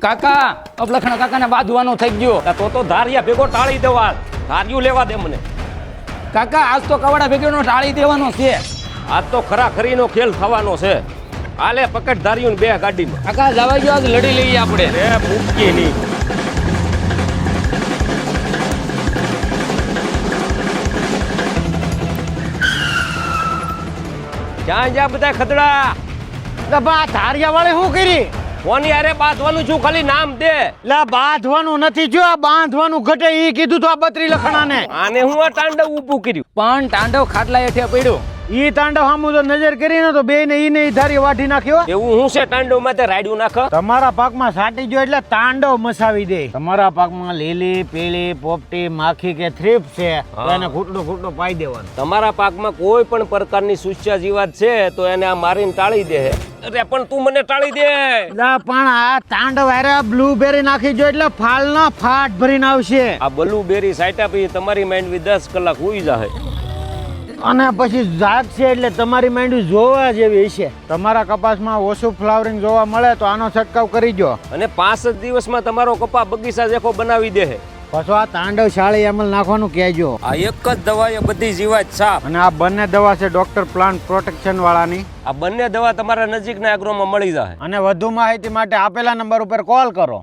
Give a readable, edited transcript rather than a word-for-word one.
કાકા અપલખણા કાકાને બાંધવાનો થઈ ગયો. તો ધારિયા ભેગો ટાળી દેવા, ધાર્યું લેવા દે મને. કાકા આજ તો કવાડા ભેગીનો ટાળી દેવાનો છે. આજ તો ખરા ખરીનો ખેલ થવાનો છે. હાલે પકડ ધાર્યું ને બે ગાડીમાં. કાકા જવા ગયો, આજ લડી લઈએ આપણે. એ મૂકી નહીં. ક્યાં જ્યાં બધા ખદડા બા ધારિયા વાળે શું કરી? કોની હારે બાંધવાનું છું, ખાલી નામ દે. લા બાંધવાનું નથી, જો આ બાંધવાનું ઘટે ઈ કીધું તો આ બત્રી લખણાને. આને હું આ તાંડવ ઊભું કર્યું. પણ તાંડવ ખાટલા હેઠે પડ્યો. ઈ તાંડવ સામું તો નજર કરીને તો બેને ઈને ઈ ધારી વાઢી નાખ્યો. એવું હું છે તાંડવ માં રાડ્યું નાખ. તમારા પાકમાં સાટી ગયો એટલે તાંડવ મસાવી દે. તમારા પાકમાં લીલી પીળી પોપટી માખી કે થ્રીપ છે તો એને ઘૂંટડો પાઈ દેવાનું. તમારા પાકમાં કોઈ પણ પ્રકારની સુસ્યા જીવાત છે તો એને આ મારીને ટાળી દે. અરે પણ તું મને ટાળી દે. લા પણ આ તાંડવ હારે બ્લુબેરી નાખી જો એટલે ફાલના ફાટ ભરીને આવશે. આ બ્લુબેરી સાઈટા પછી તમારી માંડવી 10 કલાક હુઈ જાય અને પછી જાગશે એટલે તમારી માંડવી જોવા જેવી છે. તમારા કપાસમાં ઓછું ફ્લાવરિંગ જોવા મળે તો આનો છંટકાવ કરી દો. અને 5 જ દિવસમાં તમારો કપા બગીચા જેખો બનાવી દે. પાછો આ તાંડવ શાળી અમલ નાખવાનું કહેજો. આ એક જ દવા એ બધી જીવાત સાફ. અને આ બંને દવા છે ડોક્ટર પ્લાન્ટ પ્રોટેક્શન વાળાની. આ બંને દવા તમારા નજીકના એગ્રોમાં મળી જાય. અને વધુ માહિતી માટે આપેલા નંબર ઉપર કોલ કરો.